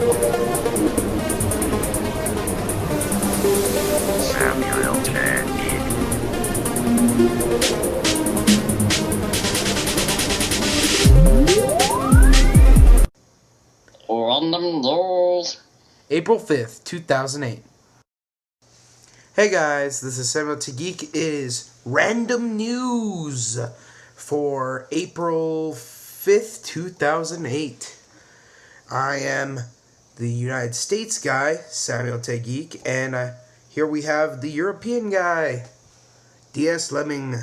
Samuel Tech. Random News. April 5th, 2008. Hey guys, this is Samuel to Geek. It is random news for April 5th, 2008. I am the United States guy, Samuel T. Geek, and here we have the European guy, DS Lemming.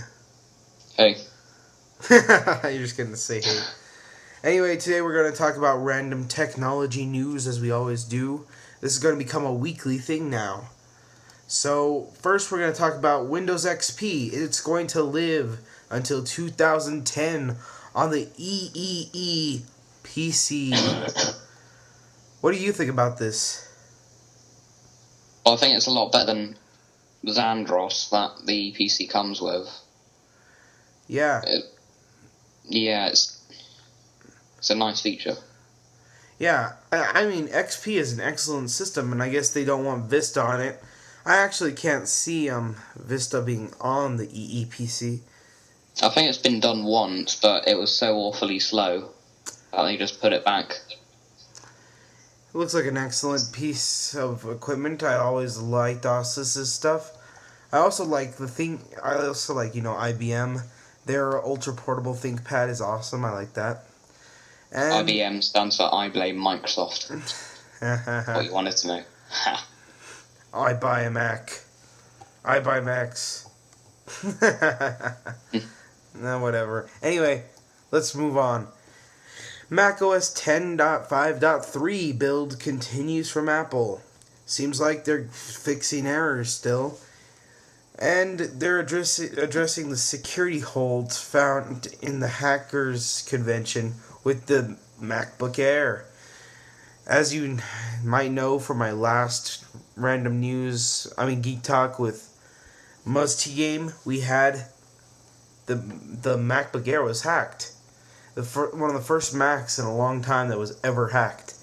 Hey. You're just going to say hey. Anyway, today we're going to talk about random technology news as we always do. This is going to become a weekly thing now. So, first we're going to talk about Windows XP. It's going to live until 2010 on the EEE PC. What do you think about this? Well, I think it's a lot better than Xandros that the PC comes with. Yeah. It's a nice feature. Yeah, I mean, XP is an excellent system, and I guess they don't want Vista on it. I actually can't see Vista being on the EEPC. I think it's been done once, but it was so awfully slow that they just put it back. It looks like an excellent piece of equipment. I always liked Asus's stuff. I also like IBM. Their ultra portable ThinkPad is awesome. I like that. And IBM stands for I Blame Microsoft. What you wanted to know. I buy a Mac. I buy Macs. No, whatever. Anyway, let's move on. macOS 10.5.3 build continues from Apple. Seems like they're fixing errors still. And they're addressing the security holds found in the hackers convention with the MacBook Air. As you might know from my last Geek Talk with Muzz Game, we had the MacBook Air was hacked. One of the first Macs in a long time that was ever hacked.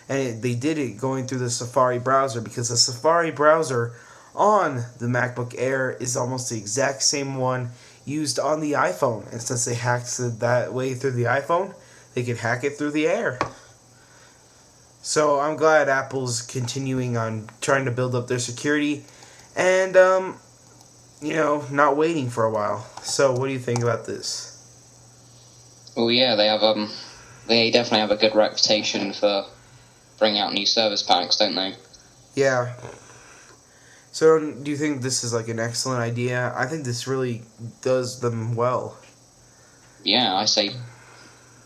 And they did it going through the Safari browser, because the Safari browser on the MacBook Air is almost the exact same one used on the iPhone. And since they hacked it that way through the iPhone, they could hack it through the Air. So I'm glad Apple's continuing on trying to build up their security and, not waiting for a while. So what do you think about this? Well, yeah, they definitely have a good reputation for bringing out new service packs, don't they? Yeah. So do you think this is like an excellent idea? I think this really does them well. Yeah, I say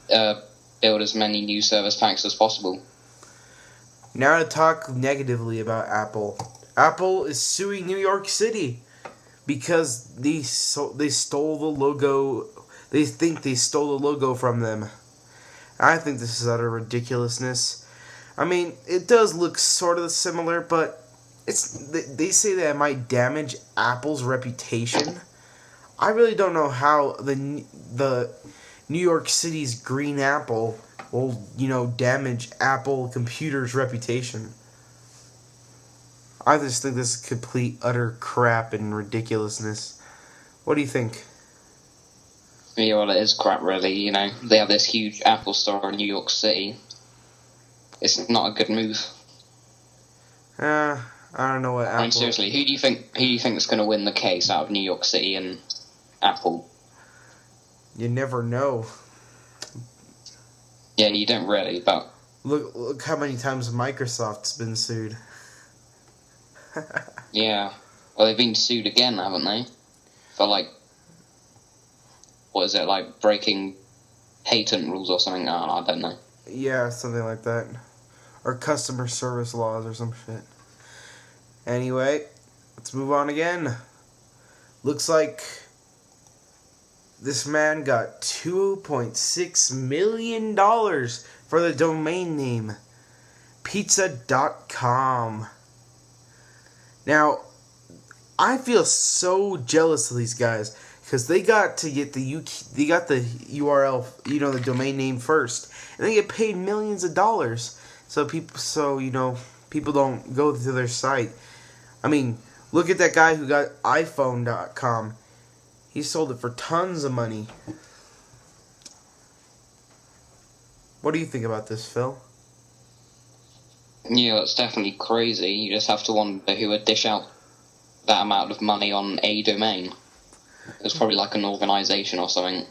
build as many new service packs as possible. Now to talk negatively about Apple. Apple is suing New York City because they stole the logo. They think they stole the logo from them. I think this is utter ridiculousness. I mean, it does look sort of similar, but they say that it might damage Apple's reputation. I really don't know how the New York City's green apple will, damage Apple Computer's reputation. I just think this is complete, utter crap and ridiculousness. What do you think? Yeah, well, it is crap, really. They have this huge Apple store in New York City. It's not a good move. I don't know what Apple... I mean, seriously, who do you think is going to win the case out of New York City and Apple? You never know. Yeah, you don't really, but... Look how many times Microsoft's been sued. Yeah. Well, they've been sued again, haven't they? For, what is it, breaking patent rules or something? I don't know. Yeah, something like that. Or customer service laws or some shit. Anyway, let's move on again. Looks like this man got $2.6 million for the domain name pizza.com. Now, I feel so jealous of these guys because they got to get the URL, the domain name first, and they get paid millions of dollars. so people don't go to their site. I mean, look at that guy who got iPhone.com. He sold it for tons of money. What do you think about this, Phil? Yeah, it's definitely crazy. You just have to wonder who would dish out that amount of money on a domain. It's probably like an organization or something.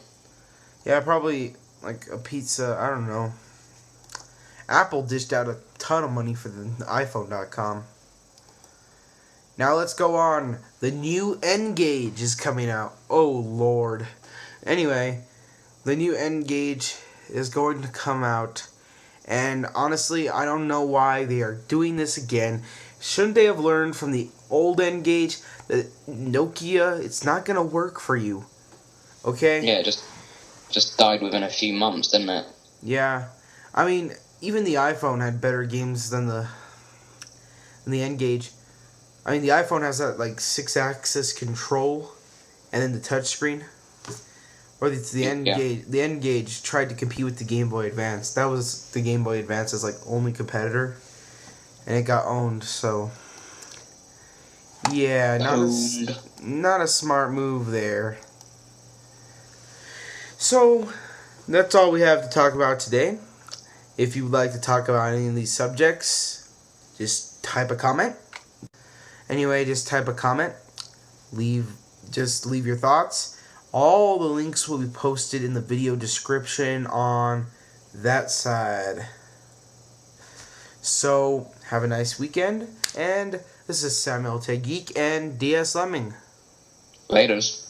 Yeah, probably like a pizza. I don't know. Apple dished out a ton of money for the iPhone.com. Now let's go on. The new N-Gage is coming out. Oh, Lord. Anyway, the new N-Gage is going to come out. And honestly, I don't know why they are doing this again. Shouldn't they have learned from the old N-Gage that Nokia, it's not going to work for you? Okay? Yeah, it just died within a few months, didn't it? Yeah. I mean, even the iPhone had better games than the N-Gage. I mean, the iPhone has that, like, 6-axis control, and then the touchscreen. Or the N-Gage. Yeah. The N-Gage tried to compete with the Game Boy Advance. That was the Game Boy Advance's, like, only competitor. And it got owned, so... Yeah, not a smart move there. So, that's all we have to talk about today. If you would like to talk about any of these subjects, just type a comment. Anyway, just type a comment. Just leave your thoughts. All the links will be posted in the video description on that side. So, have a nice weekend. And this is Samuel Tech Geek and DS Lemming. Laters.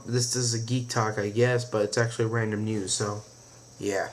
This is a geek talk, I guess, but it's actually random news, so yeah.